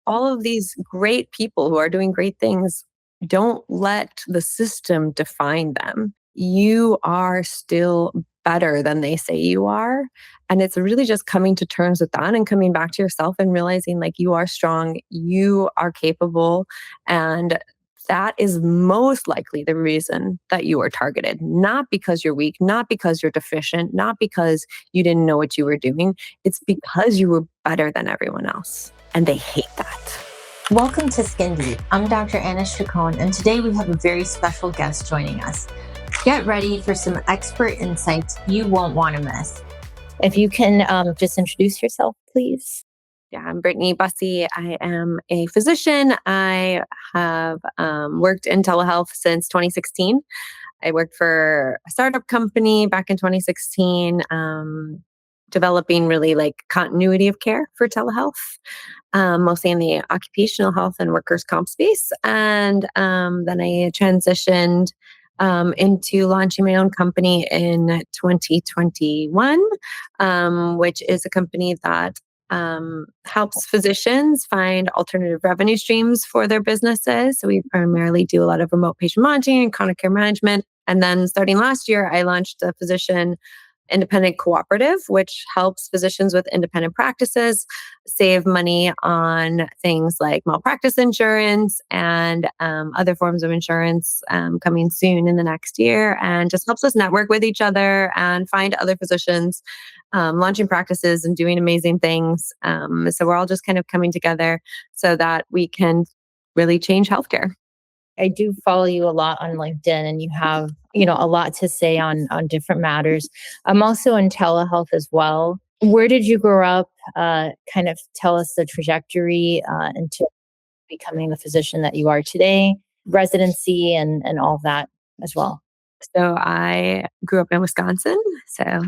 all of these great people who are doing great things, don't let the system define them. You are still better than they say you are. And it's really just coming to terms with that and coming back to yourself and realizing like you are strong, you are capable, and that is most likely the reason that you are targeted, not because you're weak, not because you're deficient, not because you didn't know what you were doing. It's because you were better than everyone else. And they hate that. Welcome to Skin Deep. I'm Dr. Anna Chacon, and today we have a very special guest joining us. Get ready for some expert insights you won't want to miss. If you can just introduce yourself, please. Yeah, I'm Brittany Busse. I am a physician. I have worked in telehealth since 2016. I worked for a startup company back in 2016, developing really like continuity of care for telehealth, mostly in the occupational health and workers' comp space. And then I transitioned into launching my own company in 2021, which is a company that helps physicians find alternative revenue streams for their businesses. So we primarily do a lot of remote patient monitoring and chronic care management. And then starting last year, I launched a physician independent cooperative, which helps physicians with independent practices save money on things like malpractice insurance and other forms of insurance coming soon in the next year, and just helps us network with each other and find other physicians launching practices and doing amazing things. So we're all just kind of coming together so that we can really change healthcare. I do follow you a lot on LinkedIn, and you have, a lot to say on different matters. I'm also in telehealth as well. Where did you grow up? Kind of tell us the trajectory into becoming the physician that you are today, residency and all that as well. So I grew up in Wisconsin, so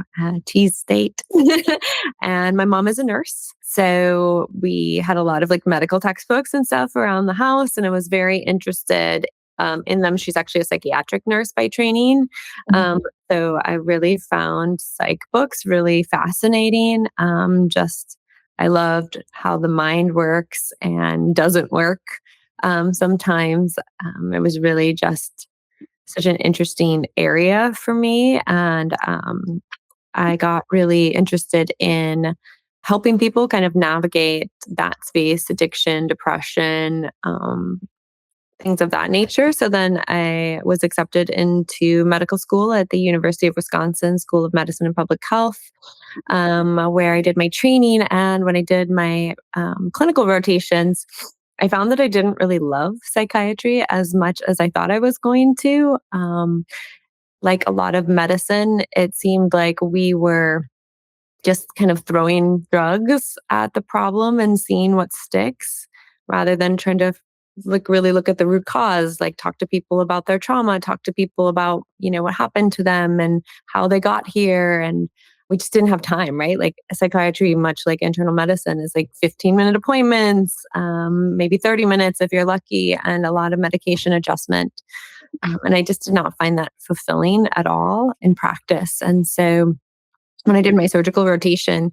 cheese state, and my mom is a nurse. So we had a lot of like medical textbooks and stuff around the house, and I was very interested in them. She's actually a psychiatric nurse by training. So I really found psych books really fascinating. I loved how the mind works and doesn't work. Sometimes it was really just such an interesting area for me. And I got really interested in helping people kind of navigate that space, addiction, depression, things of that nature. So then I was accepted into medical school at the University of Wisconsin School of Medicine and Public Health, where I did my training. And when I did my clinical rotations, I found that I didn't really love psychiatry as much as I thought I was going to. Like a lot of medicine, it seemed like we were just kind of throwing drugs at the problem and seeing what sticks rather than trying to like really look at the root cause, like talk to people about their trauma, talk to people about, what happened to them and how they got here. And we just didn't have time, right? Like psychiatry, much like internal medicine, is like 15-minute appointments, maybe 30 minutes if you're lucky, and a lot of medication adjustment. And I just did not find that fulfilling at all in practice. And so when I did my surgical rotation,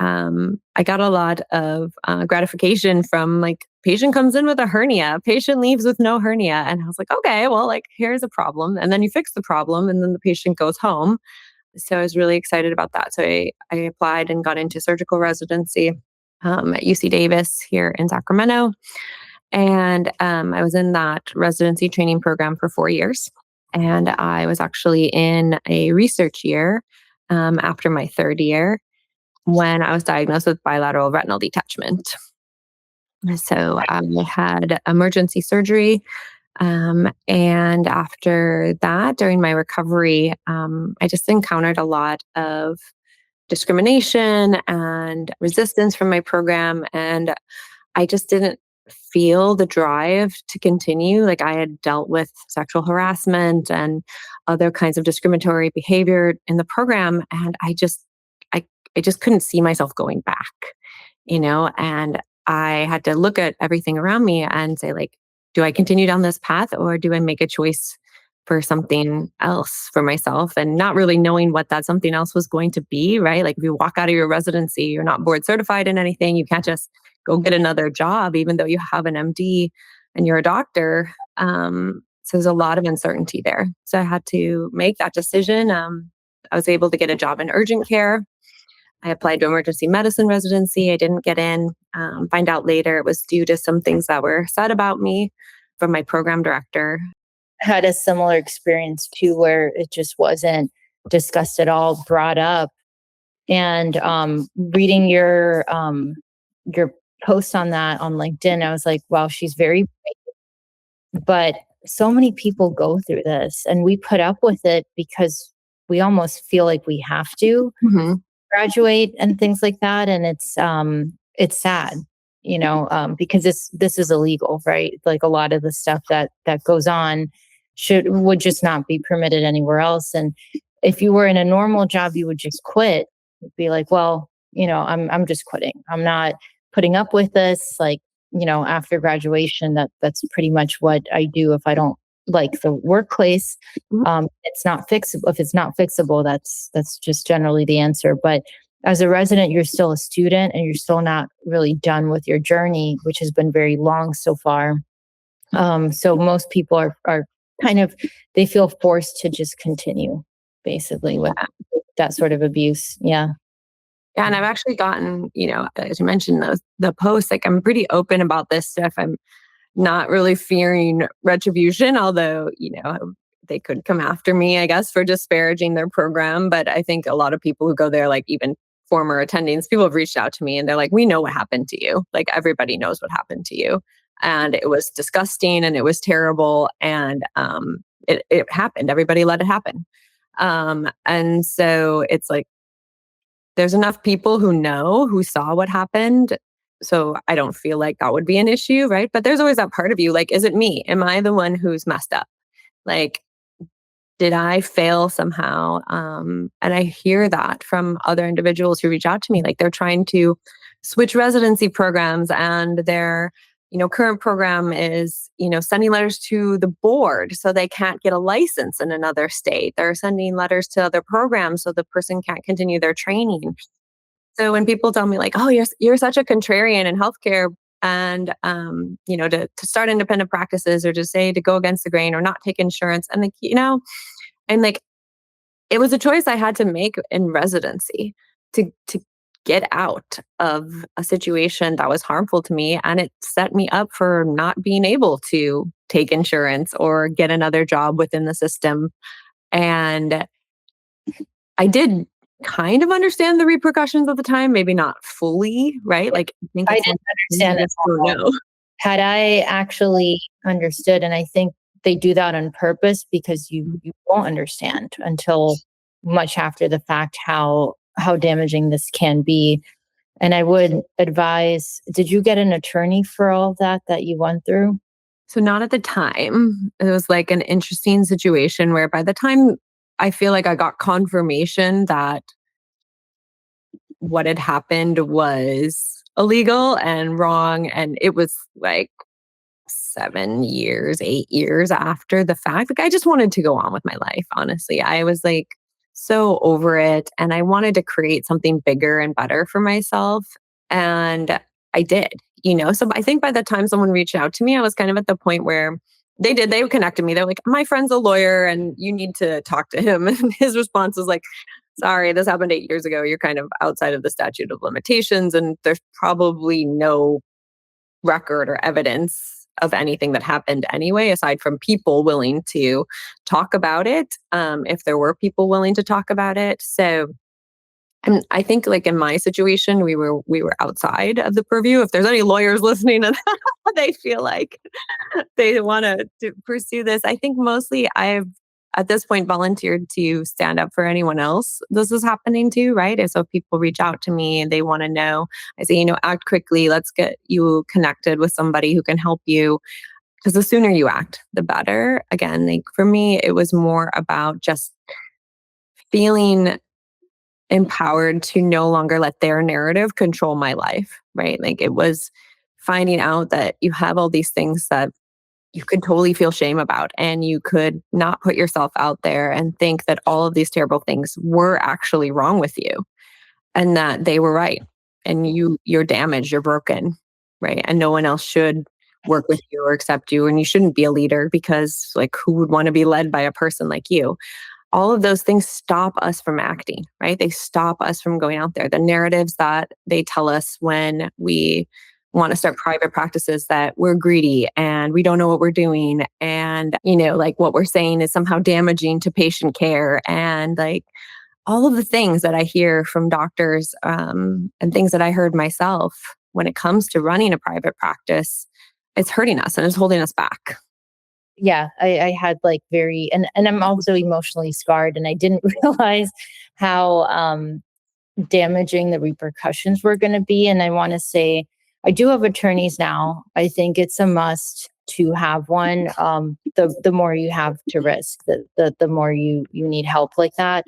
I got a lot of gratification from like patient comes in with a hernia, patient leaves with no hernia. And I was like, okay, well, like here's a problem. And then you fix the problem and then the patient goes home. So I was really excited about that. So I applied and got into surgical residency at UC Davis here in Sacramento. And I was in that residency training program for 4 years. And I was actually in a research year after my third year when I was diagnosed with bilateral retinal detachment. So I had emergency surgery. And after that, during my recovery, I just encountered a lot of discrimination and resistance from my program. And I just didn't feel the drive to continue. Like I had dealt with sexual harassment and other kinds of discriminatory behavior in the program. And I just couldn't see myself going back, and I had to look at everything around me and say, like, do I continue down this path or do I make a choice for something else for myself? And not really knowing what that something else was going to be, right? Like if you walk out of your residency, you're not board certified in anything. You can't just go get another job, even though you have an MD and you're a doctor. So there's a lot of uncertainty there. So I had to make that decision. I was able to get a job in urgent care. I applied to emergency medicine residency. I didn't get in. Find out later it was due to some things that were said about me from my program director. Had a similar experience too, where it just wasn't discussed at all, brought up. And reading your post on that on LinkedIn, I was like, wow, she's very, but so many people go through this and we put up with it because we almost feel like we have to Mhm. graduate and things like that. And it's sad, because this is illegal, right? Like a lot of the stuff that goes on would just not be permitted anywhere else. And if you were in a normal job, you would just quit. You'd be like, well, I'm just quitting. I'm not putting up with this. Like, after graduation, that's pretty much what I do if I don't like the workplace. Mhm. It's not fixable. If it's not fixable, that's just generally the answer. But as a resident, you're still a student and you're still not really done with your journey, which has been very long so far. So most people are kind of, they feel forced to just continue basically with that sort of abuse. Yeah. Yeah, and I've actually gotten, as you mentioned, the posts, like I'm pretty open about this stuff. I'm not really fearing retribution, although, they could come after me, I guess, for disparaging their program. But I think a lot of people who go there, like even former attendings, people have reached out to me and they're like, we know what happened to you. Like everybody knows what happened to you. And it was disgusting and it was terrible. And it happened. Everybody let it happen. And so it's like, there's enough people who saw what happened. So I don't feel like that would be an issue, right? But there's always that part of you, like, is it me? Am I the one who's messed up? Like, did I fail somehow? And I hear that from other individuals who reach out to me, like they're trying to switch residency programs and their current program is sending letters to the board so they can't get a license in another state. They're sending letters to other programs so the person can't continue their training. So when people tell me like, "Oh, you're such a contrarian in healthcare," and to start independent practices or to say to go against the grain or not take insurance, and and like it was a choice I had to make in residency to get out of a situation that was harmful to me, and it set me up for not being able to take insurance or get another job within the system. And I did kind of understand the repercussions at the time, maybe not fully, right? Like, I think I it's didn't something you understand it just don't at all. know. Had I actually understood, and I think they do that on purpose because you won't understand until much after the fact how damaging this can be. And I would advise, did you get an attorney for all that you went through? So not at the time. It was like an interesting situation where by the time I feel like I got confirmation that what had happened was illegal and wrong, and it was like 7 years, 8 years after the fact. Like I just wanted to go on with my life, honestly. I was like so over it and I wanted to create something bigger and better for myself. And I did, So I think by the time someone reached out to me, I was kind of at the point where they connected me. They're like, my friend's a lawyer and you need to talk to him. And his response was like, sorry, this happened 8 years ago. You're kind of outside of the statute of limitations. And there's probably no record or evidence of anything that happened anyway, aside from people willing to talk about it. If there were people willing to talk about it. So and I think like in my situation, we were outside of the purview. If there's any lawyers listening and they feel like they want to pursue this, I think mostly I've at this point volunteered to stand up for anyone else this is happening to, right? And so if people reach out to me and they want to know, I say, act quickly. Let's get you connected with somebody who can help you. Because the sooner you act, the better. Again, like for me, it was more about just feeling empowered to no longer let their narrative control my life, right? Like it was finding out that you have all these things that you could totally feel shame about and you could not put yourself out there and think that all of these terrible things were actually wrong with you and that they were right and you're damaged, you're broken. right? And no one else should work with you or accept you. And you shouldn't be a leader because, like, who would want to be led by a person like you? All of those things stop us from acting, right? They stop us from going out there. The narratives that they tell us when we want to start private practices, that we're greedy and we don't know what we're doing. And, like, what we're saying is somehow damaging to patient care. And, like, all of the things that I hear from doctors, and things that I heard myself when it comes to running a private practice, it's hurting us and it's holding us back. Yeah, I had like and I'm also emotionally scarred, and I didn't realize how damaging the repercussions were going to be. And I want to say, I do have attorneys now. I think it's a must to have one. The more you have to risk, the more you need help like that.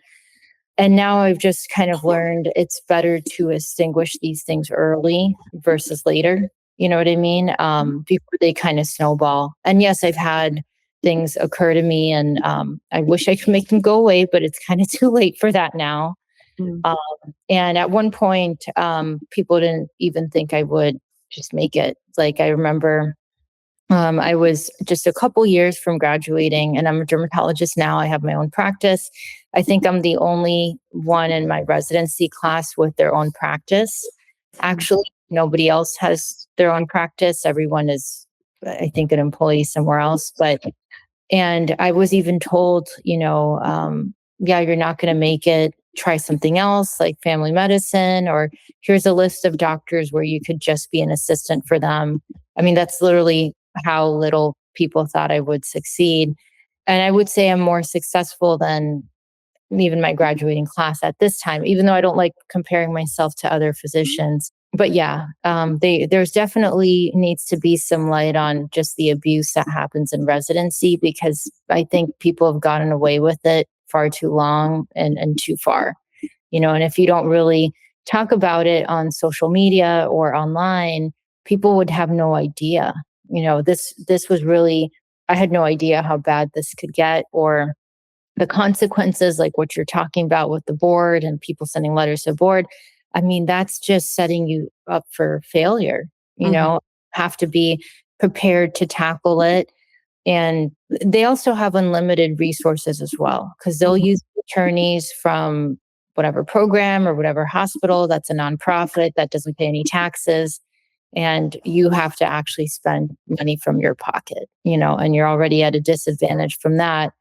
And now I've just kind of learned it's better to extinguish these things early versus later. You know what I mean? Before they kind of snowball. And yes, I've had things occur to me, and I wish I could make them go away, but it's kind of too late for that now. Mm. And at one point, people didn't even think I would just make it. Like, I remember I was just a couple years from graduating, and I'm a dermatologist now. I have my own practice. I think I'm the only one in my residency class with their own practice. Actually, nobody else has their own practice. Everyone is, I think, an employee somewhere else. And I was even told, yeah, you're not going to make it. Try something else like family medicine, or here's a list of doctors where you could just be an assistant for them. I mean, that's literally how little people thought I would succeed. And I would say I'm more successful than even my graduating class at this time, even though I don't like comparing myself to other physicians. But yeah, there's definitely needs to be some light on just the abuse that happens in residency, because I think people have gotten away with it far too long and too far. And if you don't really talk about it on social media or online, people would have no idea. This was really, I had no idea how bad this could get, or the consequences, like what you're talking about with the board and people sending letters to the board. I mean, that's just setting you up for failure. Mhm. Have to be prepared to tackle it. And they also have unlimited resources as well, because they'll Mhm. use attorneys from whatever program or whatever hospital that's a nonprofit that doesn't pay any taxes. And you have to actually spend money from your pocket, and you're already at a disadvantage from that.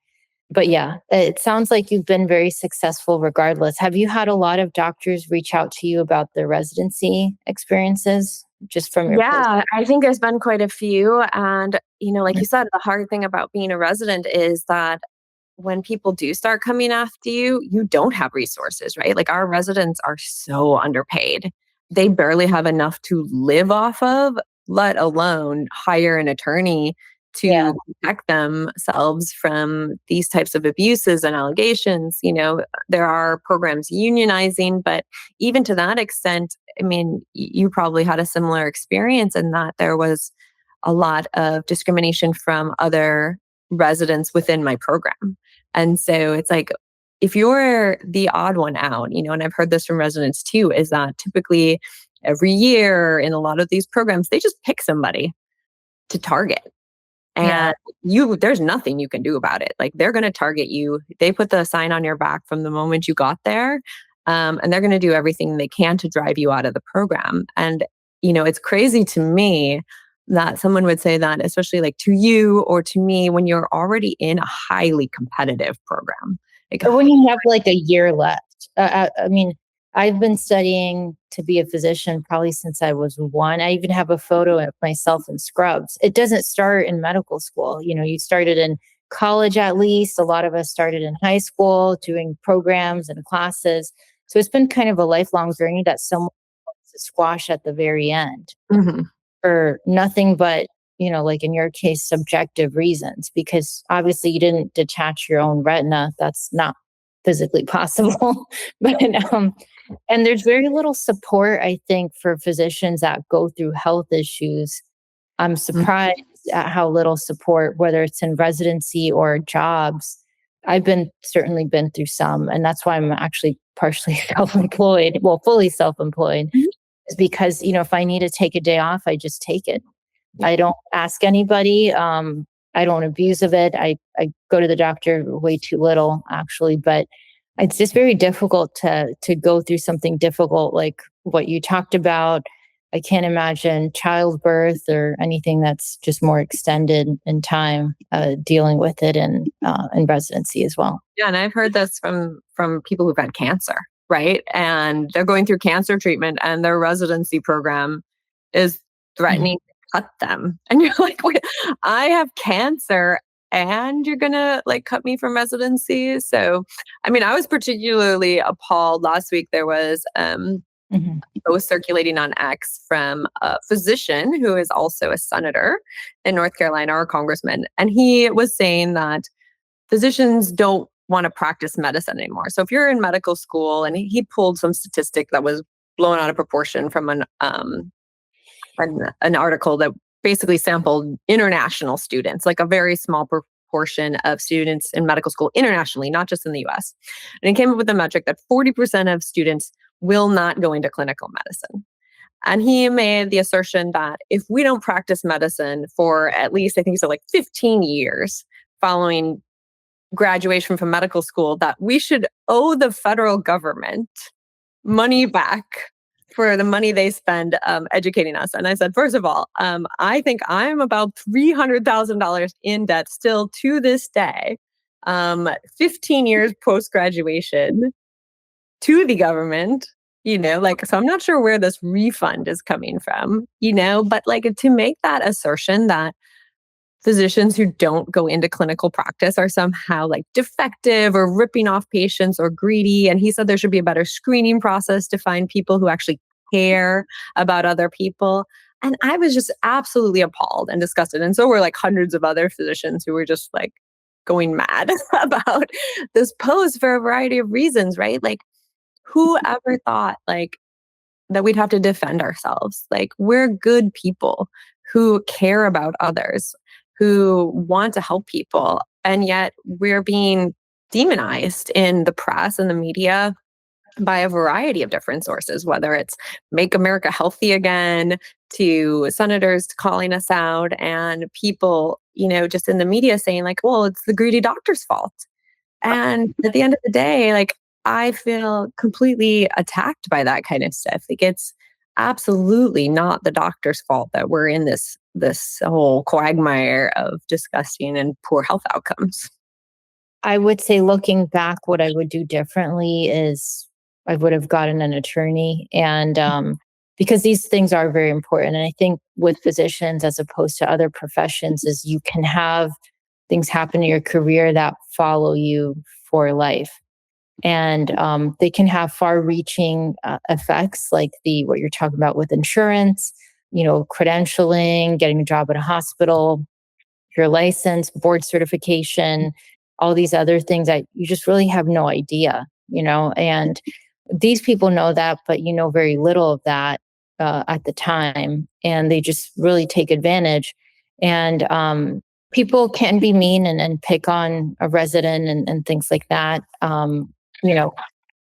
But yeah, it sounds like you've been very successful regardless. Have you had a lot of doctors reach out to you about their residency experiences just from your place? Yeah, I think there's been quite a few. And, like you said, the hard thing about being a resident is that when people do start coming after you, you don't have resources, right? Like, our residents are so underpaid. They barely have enough to live off of, let alone hire an attorney Yeah. to protect themselves from these types of abuses and allegations. There are programs unionizing, but even to that extent, I mean, you probably had a similar experience in that there was a lot of discrimination from other residents within my program. And so it's like, if you're the odd one out, and I've heard this from residents too, is that typically every year in a lot of these programs, they just pick somebody to target. Yeah. And there's nothing you can do about it. Like, they're going to target you. They put the sign on your back from the moment you got there. And they're going to do everything they can to drive you out of the program. And, it's crazy to me that someone would say that, especially like to you or to me, when you're already in a highly competitive program. Like, Or when you have like a year left. I mean, I've been studying to be a physician probably since I was one. I even have a photo of myself in scrubs. It doesn't start in medical school. You started in college at least. A lot of us started in high school doing programs and classes. So it's been kind of a lifelong journey that someone wants to squash at the very end mhm, for nothing but, like in your case, subjective reasons, because obviously you didn't detach your own retina. That's not physically possible. But and there's very little support, I think, for physicians that go through health issues. I'm mhm, surprised at how little support, whether it's in residency or jobs. I've been certainly been through some, and that's why I'm actually partially self-employed, well, fully self-employed. is because, if I need to take a day off, I just take it. Yeah. I don't ask anybody. I don't abuse of it. I go to the doctor way too little, actually, but it's just very difficult to go through something difficult like what you talked about. I can't imagine childbirth or anything that's just more extended in time, dealing with it in residency as well. Yeah, and I've heard this from people who've had cancer, right? And they're going through cancer treatment and their residency program is Mhm. threatening to cut them. And you're like, wait, I have cancer and you're gonna like cut me from residency. So I mean, I was particularly appalled last week. There was Mhm. post circulating on X from a physician who is also a senator in North Carolina or a congressman. And he was saying that physicians don't want to practice medicine anymore. So if you're in medical school, and he pulled some statistic that was blown out of proportion from an article that basically sampled international students, like a very small proportion of students in medical school internationally, not just in the US. And he came up with a metric that 40% of students will not go into clinical medicine. And he made the assertion that if we don't practice medicine for at least, I think he said like 15 years following graduation from medical school, that we should owe the federal government money back for the money they spend educating us. And I said, first of all, I think I'm about $300,000 in debt still to this day, 15 years post graduation to the government. Like, so I'm not sure where this refund is coming from, but like to make that assertion that physicians who don't go into clinical practice are somehow like defective or ripping off patients or greedy. And he said there should be a better screening process to find people who actually care about other people. And I was just absolutely appalled and disgusted. And so were like hundreds of other physicians who were just like going mad about this post for a variety of reasons, right? Like, who ever thought like that we'd have to defend ourselves? Like, we're good people who care about others, who want to help people. And yet we're being demonized in the press and the media by a variety of different sources, whether it's Make America Healthy Again, to senators calling us out, and people, just in the media saying, like, well, it's the greedy doctor's fault. And at the end of the day, like, I feel completely attacked by that kind of stuff. Like, it's absolutely not the doctor's fault that we're in this whole quagmire of disgusting and poor health outcomes. I would say, looking back, what I would do differently is I would have gotten an attorney, and because these things are very important. And I think with physicians, as opposed to other professions, is you can have things happen in your career that follow you for life. And they can have far-reaching effects, like the what you're talking about with insurance, credentialing, getting a job at a hospital, your license, board certification, all these other things that you just really have no idea. And these people know that, but very little of that at the time, and they just really take advantage. And people can be mean and pick on a resident and things like that. You know,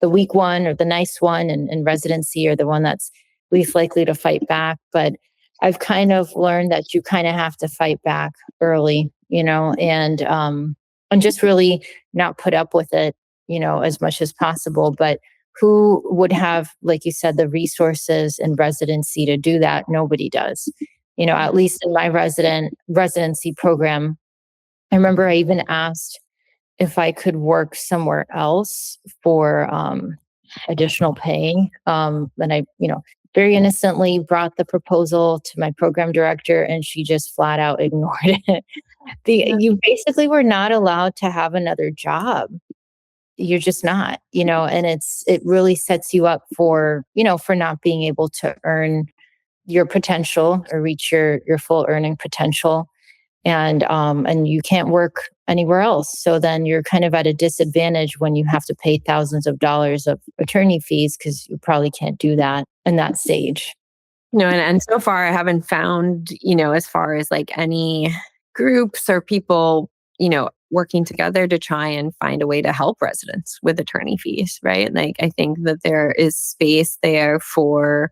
the weak one or the nice one in residency, or the one that's least likely to fight back. But I've kind of learned that you kind of have to fight back early, and just really not put up with it, as much as possible. But who would have, like you said, the resources in residency to do that? Nobody does. At least in my residency program, I remember I even asked if I could work somewhere else for additional pay. Then I, very innocently brought the proposal to my program director, and she just flat out ignored it. Yeah. You basically were not allowed to have another job. You're just not, and it really sets you up for not being able to earn your potential or reach your full earning potential. And you can't work anywhere else. So then you're kind of at a disadvantage when you have to pay thousands of dollars of attorney fees, because you probably can't do that in that stage. And so far I haven't found, as far as like any groups or people, working together to try and find a way to help residents with attorney fees, right? Like, I think that there is space there for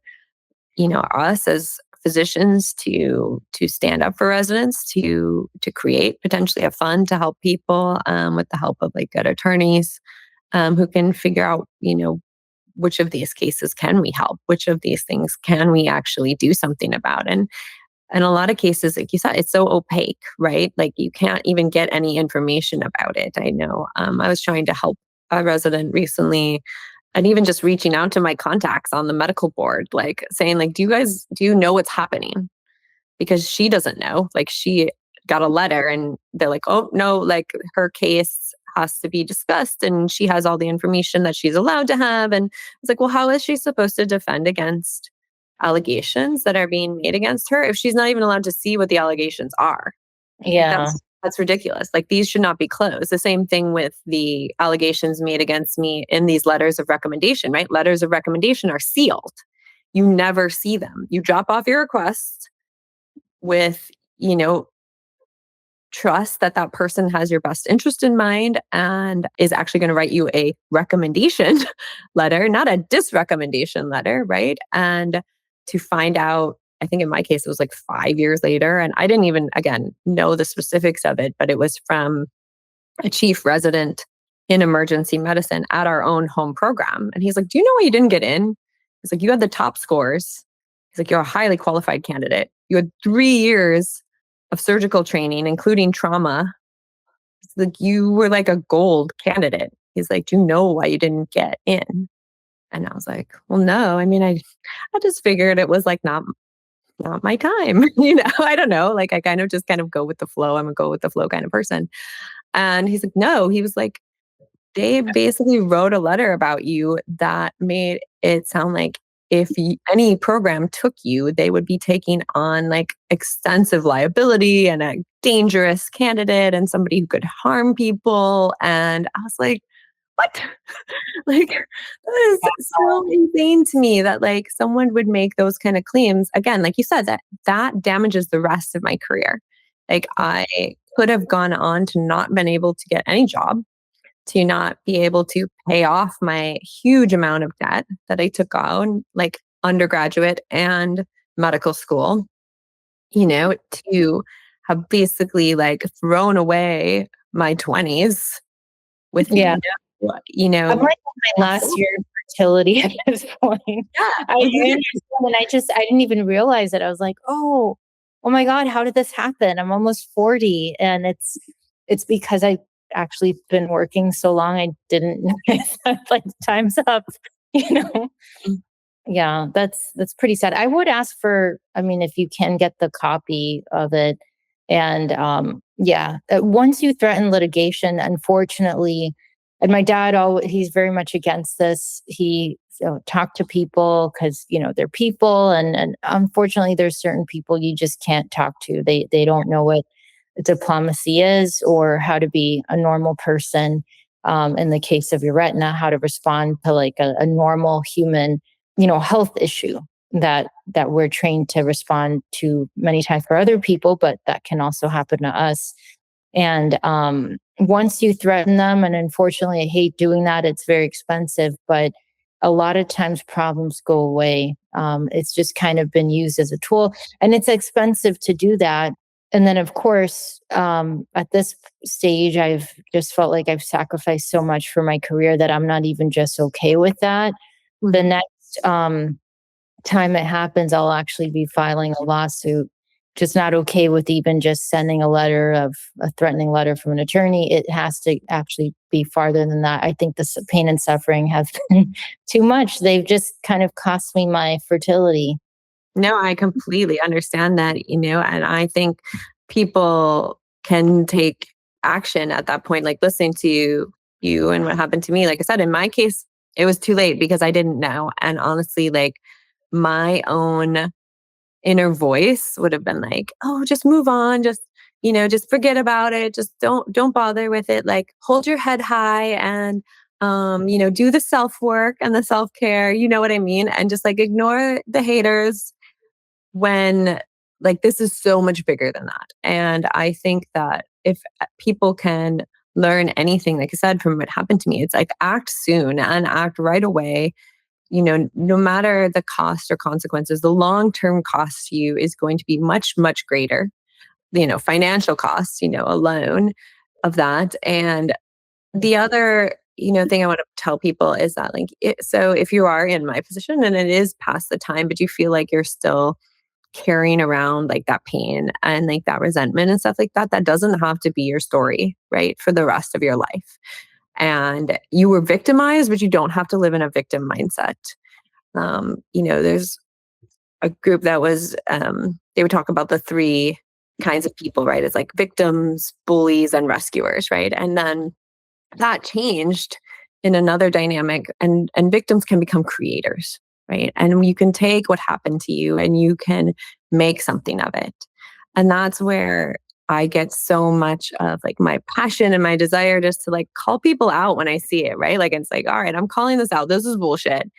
us as physicians to stand up for residents, to create potentially a fund to help people, with the help of like good attorneys, who can figure out, which of these cases can we help, which of these things can we actually do something about. And in a lot of cases, like you said, it's so opaque, right? Like you can't even get any information about it. I know, I was trying to help a resident recently, and even just reaching out to my contacts on the medical board, like saying, like, do you know what's happening? Because she doesn't know. Like she got a letter and they're like, oh no, like her case has to be discussed and she has all the information that she's allowed to have. And it's like, well, how is she supposed to defend against allegations that are being made against her if she's not even allowed to see what the allegations are? Like Yeah. that's ridiculous. Like these should not be closed. The same thing with the allegations made against me in these letters of recommendation, right? Letters of recommendation are sealed. You never see them. You drop off your request with, trust that that person has your best interest in mind and is actually going to write you a recommendation letter, not a disrecommendation letter, right? And to find out, I think in my case, it was like 5 years later. And I didn't even, again, know the specifics of it, but it was from a chief resident in emergency medicine at our own home program. And he's like, do you know why you didn't get in? He's like, you had the top scores. He's like, you're a highly qualified candidate. You had 3 years of surgical training, including trauma. He's like, you were like a gold candidate. He's like, do you know why you didn't get in? And I was like, well, no. I mean, I just figured it was like not my time. I don't know. Like I kind of go with the flow. I'm a go with the flow kind of person. And he's like, no. He was like, they basically wrote a letter about you that made it sound like if any program took you, they would be taking on like extensive liability and a dangerous candidate and somebody who could harm people. And I was like, what? Like, that is so insane to me that like someone would make those kind of claims. Again, like you said, that damages the rest of my career. Like I could have gone on to not been able to get any job, to not be able to pay off my huge amount of debt that I took on, like undergraduate and medical school, to have basically like thrown away my 20s with Yeah. I'm like in my last absolutely. year of fertility at this point. I Yeah. understand, and I didn't even realize it. I was like, oh my God, how did this happen? I'm almost 40. And it's because I actually been working so long I didn't notice that like time's up, you know? Yeah, that's pretty sad. I would ask for, I mean, if you can get the copy of it. And yeah, once you threaten litigation, unfortunately, and my dad, he's very much against this. He talked to people because they're people, and unfortunately, there's certain people you just can't talk to. They don't know what diplomacy is or how to be a normal person. In the case of your retina, how to respond to like a normal human health issue that we're trained to respond to many times for other people, but that can also happen to us. And once you threaten them, and unfortunately, I hate doing that, it's very expensive, but a lot of times problems go away. It's just kind of been used as a tool, and it's expensive to do that. And then, of course, at this stage, I've just felt like I've sacrificed so much for my career that I'm not even just okay with that. The next time it happens, I'll actually be filing a lawsuit. Just not okay with even just sending a threatening letter from an attorney. It has to actually be farther than that. I think the pain and suffering have been too much. They've just kind of cost me my fertility. No, I completely understand that, and I think people can take action at that point, like listening to you and what happened to me. Like I said, in my case, it was too late because I didn't know. And honestly, like my own inner voice would have been like, oh, just move on, just forget about it. Just don't bother with it. Like hold your head high and do the self-work and the self-care, you know what I mean? And just like ignore the haters when like this is so much bigger than that. And I think that if people can learn anything, like I said, from what happened to me, it's like act soon and act right away. no matter the cost or consequences, the long-term cost to you is going to be much, much greater, financial costs, alone of that. And the other, thing I want to tell people is that so if you are in my position and it is past the time, but you feel like you're still carrying around like that pain and like that resentment and stuff like that, that doesn't have to be your story, right? For the rest of your life. And you were victimized, but you don't have to live in a victim mindset. There's a group that was, they would talk about the three kinds of people, right? It's like victims, bullies, and rescuers, right? And then that changed in another dynamic, and victims can become creators, right? And you can take what happened to you and you can make something of it. And that's where I get so much of like my passion and my desire just to like call people out when I see it, right? Like it's like, all right, I'm calling this out. This is bullshit.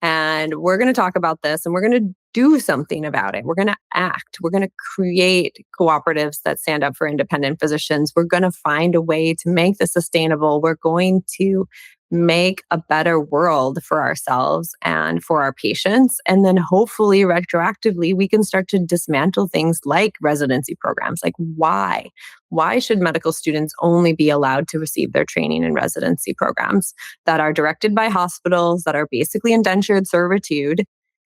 And we're going to talk about this and we're going to do something about it. We're going to act. We're going to create cooperatives that stand up for independent physicians. We're going to find a way to make this sustainable. We're going to make a better world for ourselves and for our patients. And then hopefully retroactively, we can start to dismantle things like residency programs. Like why? Why should medical students only be allowed to receive their training in residency programs that are directed by hospitals, that are basically indentured servitude,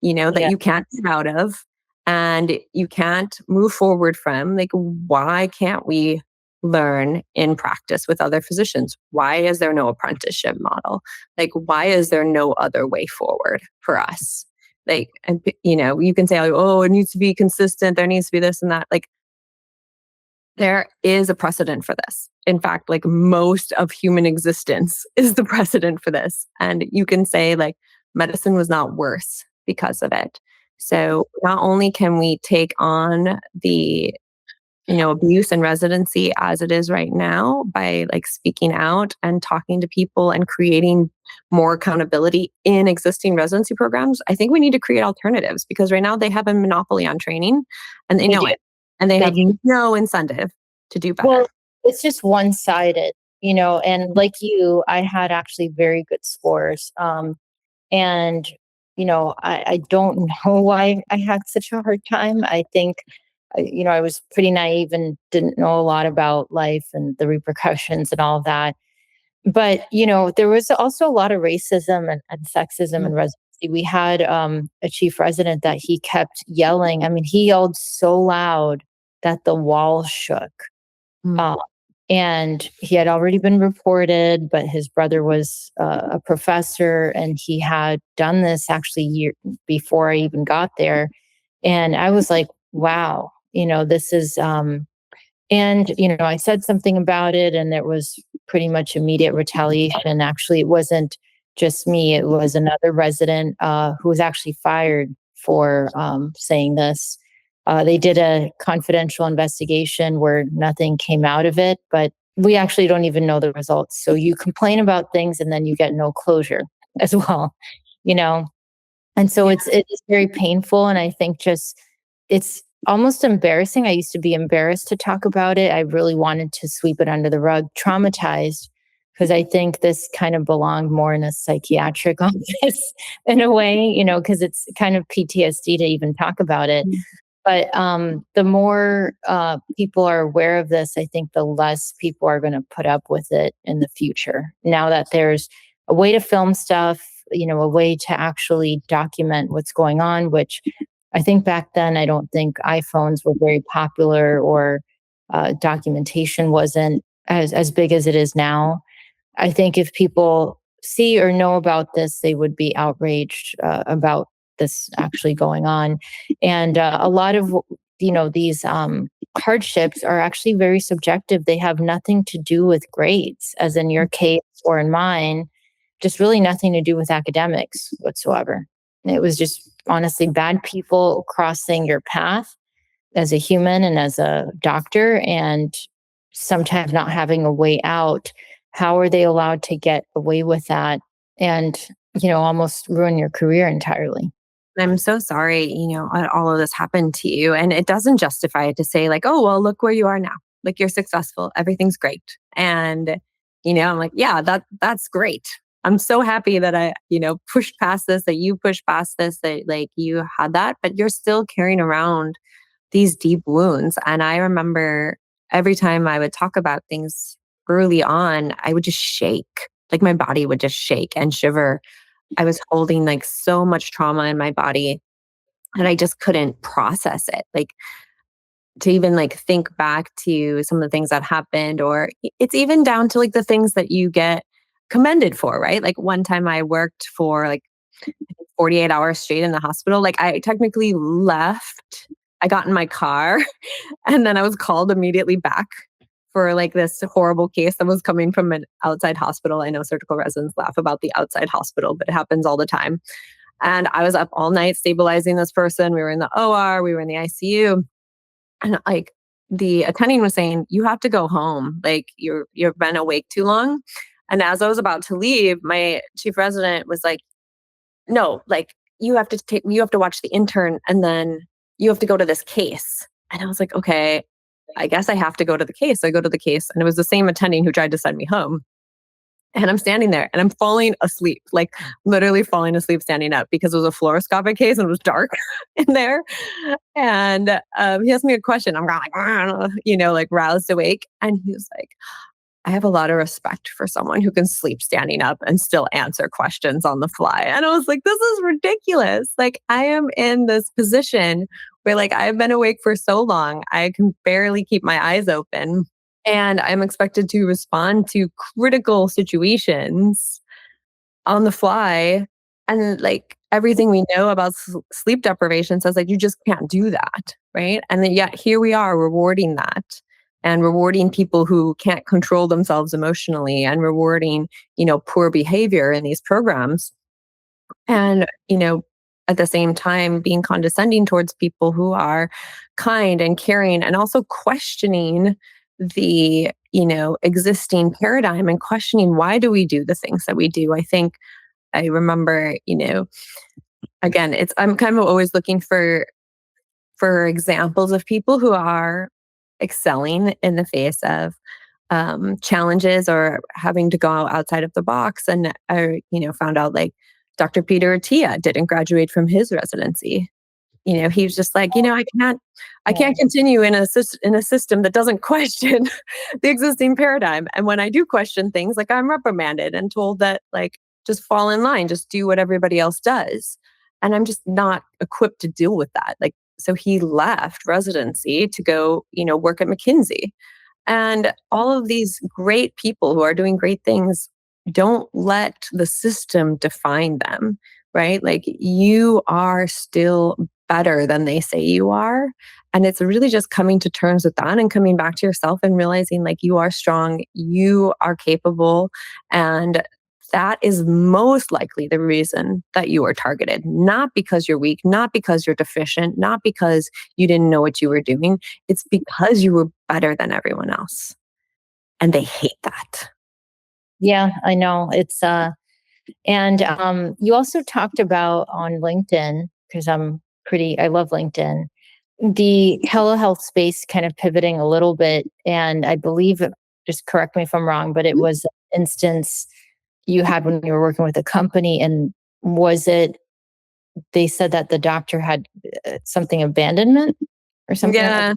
that Yeah. you can't get out of and you can't move forward from? Like, why can't we learn in practice with other physicians? Why is there no apprenticeship model? Like, why is there no other way forward for us? Like, and you can say, like, oh, it needs to be consistent. There needs to be this and that. Like, there is a precedent for this. In fact, like most of human existence is the precedent for this. And you can say like medicine was not worse because of it. So not only can we take on the abuse and residency as it is right now by like speaking out and talking to people and creating more accountability in existing residency programs, I think we need to create alternatives because right now they have a monopoly on training and they They know do. it and they They have do. no incentive to do better. Well, it's just one sided, and like you, I had actually very good scores. And, I don't know why I had such a hard time. I think, I was pretty naive and didn't know a lot about life and the repercussions and all of that. But, there was also a lot of racism and sexism Mm, and residency. We had a chief resident that he kept yelling. I mean, he yelled so loud that the wall shook. mm, Uh, and he had already been reported, but his brother was a professor, and he had done this actually year before I even got there. And I was like, wow, this is and, I said something about it and there was pretty much immediate retaliation. Actually, it wasn't just me, it was another resident who was actually fired for saying this. They did a confidential investigation where nothing came out of it, but we actually don't even know the results. So you complain about things and then you get no closure as well, you know? And so yeah. it's very painful, and I think just it's almost embarrassing. I used to be embarrassed to talk about it. I really wanted to sweep it under the rug, traumatized, because I think this kind of belonged more in a psychiatric office in a way, because it's kind of PTSD to even talk about it. Mm. But the more people are aware of this, I think the less people are going to put up with it in the future. Now that there's a way to film stuff, a way to actually document what's going on, which I think back then, I don't think iPhones were very popular, or documentation wasn't as big as it is now. I think if people see or know about this, they would be outraged about this actually going on. And a lot of these hardships are actually very subjective. They have nothing to do with grades, as in your case or in mine, just really nothing to do with academics whatsoever. It was just honestly bad people crossing your path as a human and as a doctor, and sometimes not having a way out. How are they allowed to get away with that and, almost ruin your career entirely? I'm so sorry, all of this happened to you. And it doesn't justify it to say, like, oh, well, look where you are now. Like you're successful. Everything's great. And, I'm like, yeah, that's great. I'm so happy that pushed past this, that you pushed past this, that like you had that, but you're still carrying around these deep wounds. And I remember every time I would talk about things early on, I would just shake. Like my body would just shake and shiver. I was holding like so much trauma in my body and I just couldn't process it. Like to even like think back to some of the things that happened, or it's even down to like the things that you get commended for, right? Like one time I worked for like 48 hours straight in the hospital. Like I technically left, I got in my car and then I was called immediately back for like this horrible case that was coming from an outside hospital. I know surgical residents laugh about the outside hospital, but it happens all the time. And I was up all night stabilizing this person. We were in the OR, we were in the ICU. And like the attending was saying, you have to go home. Like you've been awake too long. And as I was about to leave, my chief resident was like, no, like you have to watch the intern and then you have to go to this case. And I was like, okay, I guess I have to go to the case. So I go to the case and it was the same attending who tried to send me home. And I'm standing there and I'm falling asleep, like literally falling asleep standing up because it was a fluoroscopic case and it was dark in there. And he asked me a question. I'm going like, like roused awake. And he was like, I have a lot of respect for someone who can sleep standing up and still answer questions on the fly. And I was like, this is ridiculous. Like I am in this position where like I've been awake for so long, I can barely keep my eyes open. And I'm expected to respond to critical situations on the fly. And like everything we know about sleep deprivation says like you just can't do that. Right. And then yet here we are rewarding that and rewarding people who can't control themselves emotionally and rewarding, poor behavior in these programs. And, at the same time, being condescending towards people who are kind and caring and also questioning the, existing paradigm and questioning why do we do the things that we do. I think I remember, again, I'm kind of always looking for examples of people who are excelling in the face of challenges or having to go outside of the box. And I, found out like Dr. Peter Attia didn't graduate from his residency. He was just like, I can't continue in in a system that doesn't question the existing paradigm. And when I do question things, like I'm reprimanded and told that like just fall in line, just do what everybody else does. And I'm just not equipped to deal with that. Like, so he left residency to go, work at McKinsey. And all of these great people who are doing great things don't let the system define them, right? Like you are still better than they say you are. And it's really just coming to terms with that and coming back to yourself and realizing like you are strong, you are capable, and that is most likely the reason that you are targeted, not because you're weak, not because you're deficient, not because you didn't know what you were doing. It's because you were better than everyone else. And they hate that. Yeah, I know. And you also talked about on LinkedIn, because I love LinkedIn, the telehealth space kind of pivoting a little bit. And I believe, just correct me if I'm wrong, but it was an instance you had when you were working with a company. And was it, they said that the doctor had something abandonment or something like Yeah.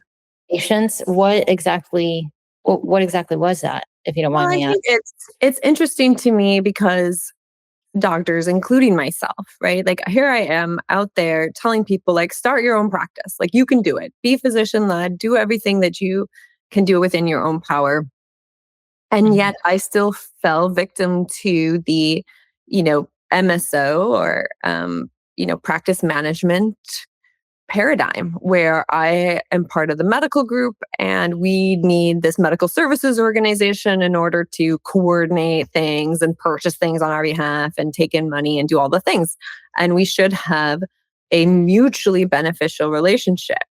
patients. What exactly was that, if you don't Well, mind I me asking? think it's interesting to me because doctors, including myself, right? Like here I am out there telling people like start your own practice. Like you can do it. Be physician led, do everything that you can do within your own power. And Mhm. yet I still fell victim to the, MSO or practice management paradigm where I am part of the medical group and we need this medical services organization in order to coordinate things and purchase things on our behalf and take in money and do all the things. And we should have a mutually beneficial relationship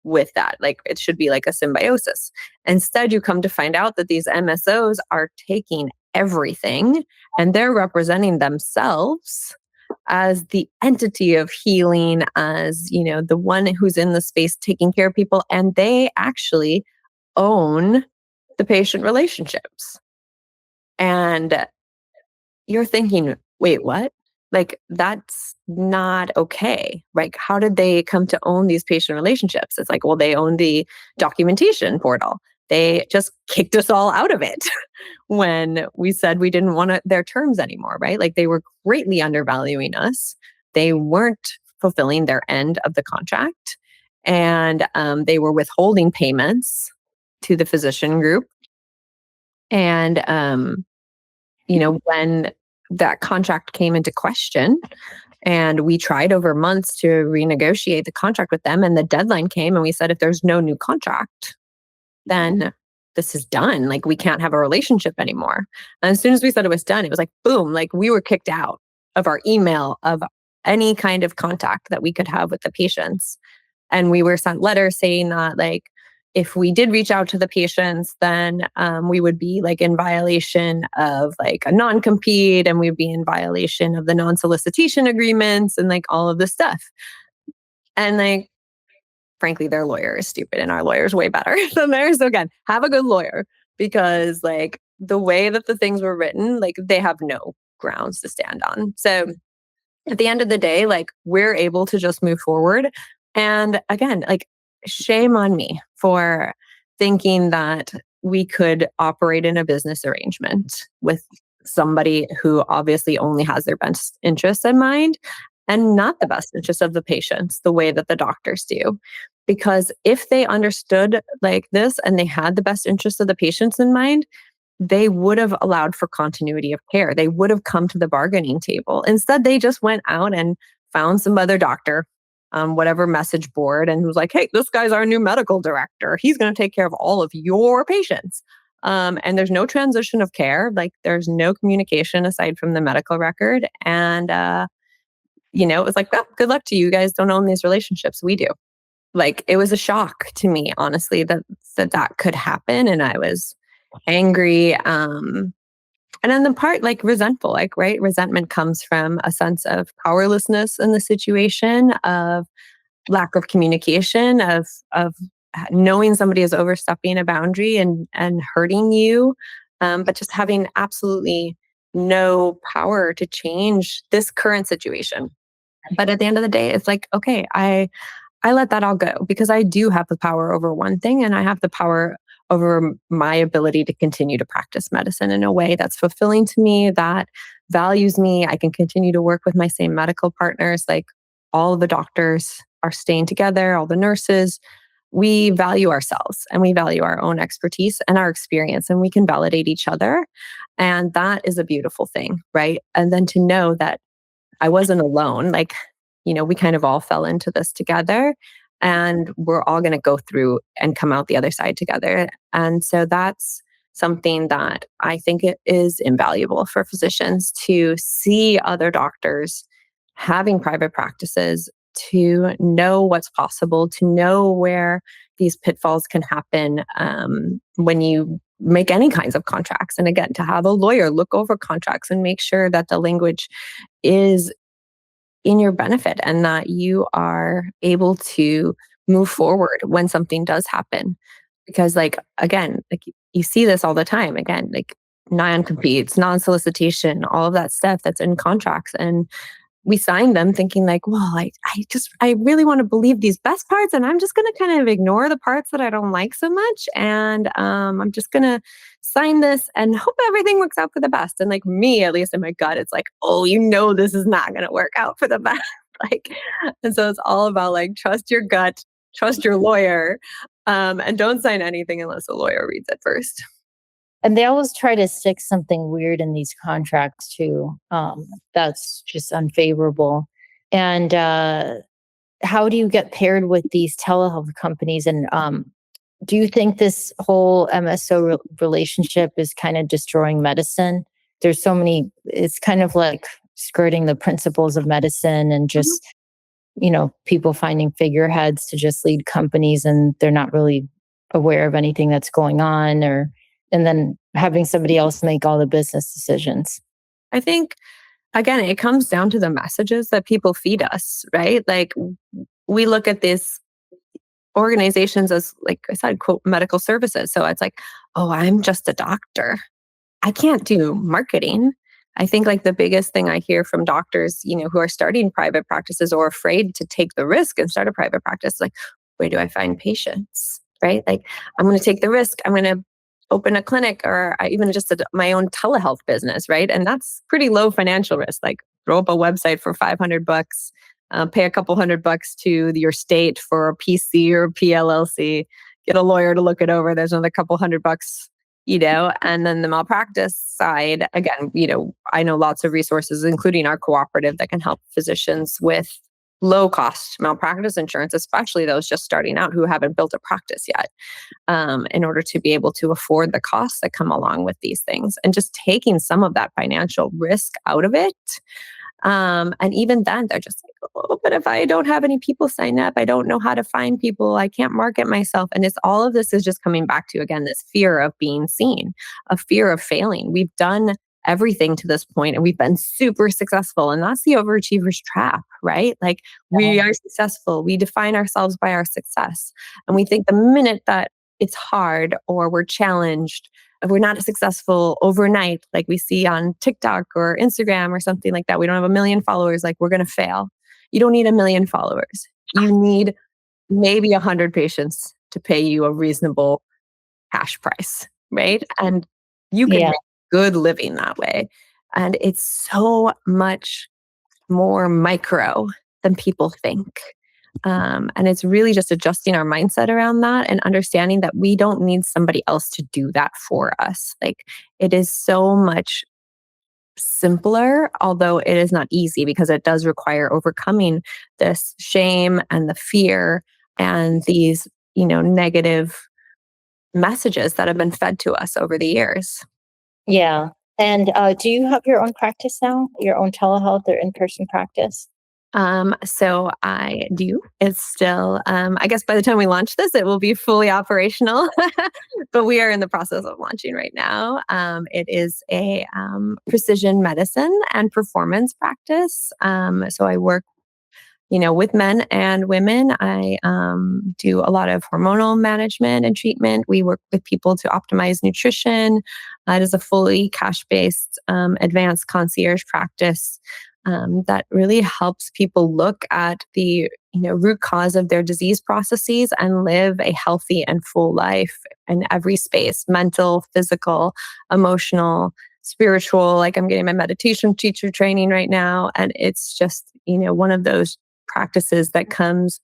with that. Like it should be like a symbiosis. Instead, you come to find out that these MSOs are taking everything and they're representing themselves as the entity of healing, as the one who's in the space taking care of people, and they actually own the patient relationships. And you're thinking, wait, what? Like, that's not okay. Like, how did they come to own these patient relationships? It's like, well, they own the documentation portal. They just kicked us all out of it when we said we didn't want their terms anymore, right? Like, they were greatly undervaluing us. They weren't fulfilling their end of the contract, and they were withholding payments to the physician group. And when that contract came into question, and we tried over months to renegotiate the contract with them, and the deadline came, and we said, if there's no new contract, then this is done. Like, we can't have a relationship anymore. And as soon as we said it was done, it was like, boom, like we were kicked out of our email, of any kind of contact that we could have with the patients. And we were sent letters saying that, like, if we did reach out to the patients, then we would be like in violation of like a non-compete, and we'd be in violation of the non-solicitation agreements and like all of this stuff. And like, frankly, their lawyer is stupid and our lawyer is way better than theirs. So again, have a good lawyer, because like the way that the things were written, like they have no grounds to stand on. So at the end of the day, like we're able to just move forward. And again, like shame on me for thinking that we could operate in a business arrangement with somebody who obviously only has their best interests in mind and not the best interests of the patients the way that the doctors do. Because if they understood like this and they had the best interests of the patients in mind, they would have allowed for continuity of care. They would have come to the bargaining table. Instead, they just went out and found some other doctor on whatever message board and was like, hey, this guy's our new medical director. He's going to take care of all of your patients. And there's no transition of care. Like there's no communication aside from the medical record. And, it was like, well, good luck to you. You guys don't own these relationships. We do. Like it was a shock to me, honestly, that could happen. And I was angry. And then the part like resentful, like, right? Resentment comes from a sense of powerlessness in the situation, of lack of communication, of knowing somebody is overstepping a boundary and hurting you, but just having absolutely no power to change this current situation. But at the end of the day, it's like, okay, I let that all go because I do have the power over one thing, and I have the power over my ability to continue to practice medicine in a way that's fulfilling to me, that values me. I can continue to work with my same medical partners. Like all of the doctors are staying together, all the nurses. We value ourselves and we value our own expertise and our experience, and we can validate each other. And that is a beautiful thing, right? And then to know that I wasn't alone. Like, we kind of all fell into this together, and we're all going to go through and come out the other side together. And so that's something that I think it is invaluable for physicians to see other doctors having private practices, to know what's possible, to know where these pitfalls can happen when you make any kinds of contracts. And again, to have a lawyer look over contracts and make sure that the language is in your benefit and that you are able to move forward when something does happen. Because, like, again, like you see this all the time, again, like non-competes, non-solicitation, all of that stuff that's in contracts. And we signed them thinking like, well, I really want to believe these best parts, and I'm just going to kind of ignore the parts that I don't like so much. And I'm just going to sign this and hope everything works out for the best. And like me, at least in my gut, it's like, oh, this is not going to work out for the best. like, and so it's all about like, trust your gut, trust your lawyer, and don't sign anything unless a lawyer reads it first. And they always try to stick something weird in these contracts too. That's just unfavorable. And how do you get paired with these telehealth companies? And do you think this whole MSO relationship is kind of destroying medicine? There's so many, it's kind of like skirting the principles of medicine and just, people finding figureheads to just lead companies, and they're not really aware of anything that's going on, and then having somebody else make all the business decisions. I think, again, it comes down to the messages that people feed us, right? Like we look at these organizations as, like I said, quote, medical services. So it's like, oh, I'm just a doctor. I can't do marketing. I think like the biggest thing I hear from doctors, who are starting private practices or afraid to take the risk and start a private practice, like, where do I find patients? Right? Like, I'm going to take the risk. I'm going to open a clinic or even just my own telehealth business, right? And that's pretty low financial risk. Like, throw up a website for $500, pay a couple $100 to your state for a PC or a PLLC, get a lawyer to look it over. There's another couple $100, and then the malpractice side, again, I know lots of resources, including our cooperative, that can help physicians with low cost malpractice insurance, especially those just starting out who haven't built a practice yet, in order to be able to afford the costs that come along with these things and just taking some of that financial risk out of it. And even then, they're just like, oh, but if I don't have any people sign up, I don't know how to find people, I can't market myself. And it's all of this is just coming back to, again, this fear of being seen, a fear of failing. We've done everything to this point and we've been super successful. And that's the overachiever's trap, right? Like, we are successful. We define ourselves by our success. And we think the minute that it's hard or we're challenged, if we're not successful overnight, like we see on TikTok or Instagram or something like that, we don't have 1 million followers, like we're going to fail. You don't need 1 million followers. You need maybe 100 patients to pay you a reasonable cash price, right? And you can Yeah. make good living that way. And it's so much more micro than people think. And it's really just adjusting our mindset around that and understanding that we don't need somebody else to do that for us. Like, it is so much simpler, although it is not easy because it does require overcoming this shame and the fear and these, negative messages that have been fed to us over the years. Yeah. And do you have your own practice now? Your own telehealth or in-person practice? So I do. It's still, I guess by the time we launch this, it will be fully operational, but we are in the process of launching right now. It is a precision medicine and performance practice. So I work, with men and women. I do a lot of hormonal management and treatment. We work with people to optimize nutrition. It is a fully cash-based advanced concierge practice that really helps people look at the root cause of their disease processes and live a healthy and full life in every space: mental, physical, emotional, spiritual. Like, I'm getting my meditation teacher training right now, and it's just one of those practices that comes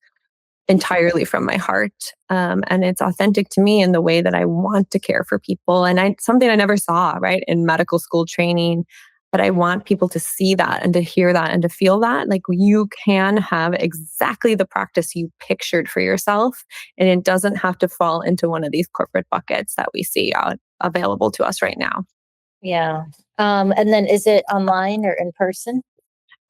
entirely from my heart, and it's authentic to me in the way that I want to care for people. And something I never saw, right, in medical school training, but I want people to see that and to hear that and to feel that. Like, you can have exactly the practice you pictured for yourself, and it doesn't have to fall into one of these corporate buckets that we see out available to us right now. Yeah. And then is it online or in person?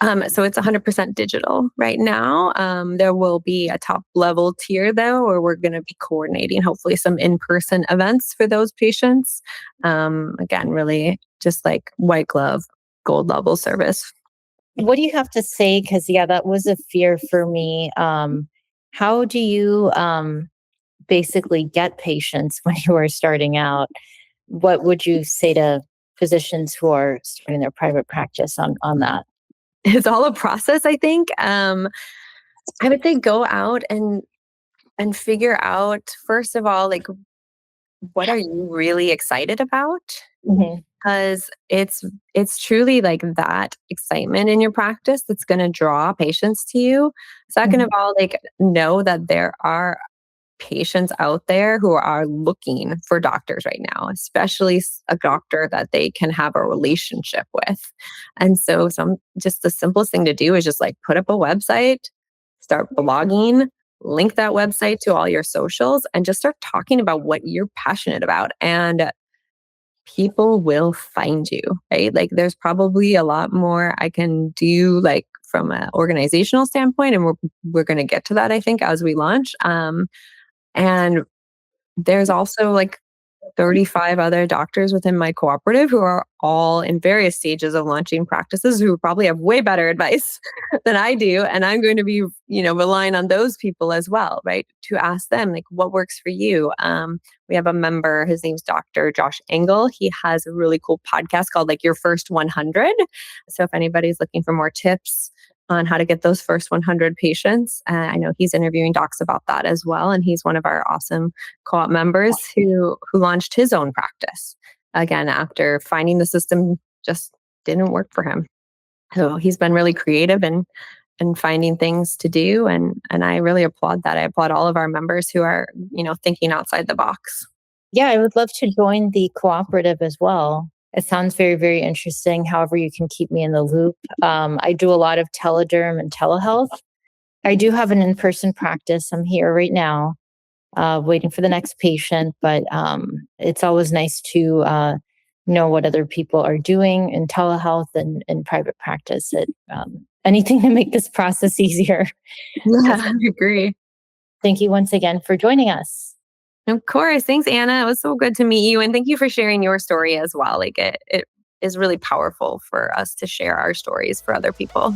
So it's 100% digital right now. There will be a top level tier though, where we're going to be coordinating hopefully some in-person events for those patients. Again, really just like white glove, gold level service. What do you have to say? Because, yeah, that was a fear for me. How do you basically get patients when you are starting out? What would you say to physicians who are starting their private practice on that? It's all a process, I think. I would say go out and figure out, first of all, like, what are you really excited about? Mhm. Because it's truly like that excitement in your practice that's going to draw patients to you. Second of Mhm. all, like, know that there are patients out there who are looking for doctors right now, especially a doctor that they can have a relationship with. And so just the simplest thing to do is just like put up a website, start blogging, link that website to all your socials, and just start talking about what you're passionate about. And people will find you, right? Like, there's probably a lot more I can do, like, from an organizational standpoint, and we're going to get to that, I think, as we launch. And there's also like 35 other doctors within my cooperative who are all in various stages of launching practices who probably have way better advice than I do. And I'm going to be, relying on those people as well, right? To ask them, like, what works for you? We have a member, his name's Dr. Josh Engel. He has a really cool podcast called like Your First 100. So if anybody's looking for more tips on how to get those first 100 patients, I know he's interviewing docs about that as well. And he's one of our awesome co-op members who launched his own practice again after finding the system just didn't work for him. So he's been really creative and finding things to do, and I really applaud that. I applaud all of our members who are, thinking outside the box. Yeah, I would love to join the cooperative as well. It sounds very, very interesting. However, you can keep me in the loop. I do a lot of telederm and telehealth. I do have an in-person practice. I'm here right now, waiting for the next patient, but it's always nice to know what other people are doing in telehealth and in private practice. Anything to make this process easier. Yeah, I agree. Thank you once again for joining us. Of course. Thanks, Anna. It was so good to meet you. And thank you for sharing your story as well. Like it is really powerful for us to share our stories for other people.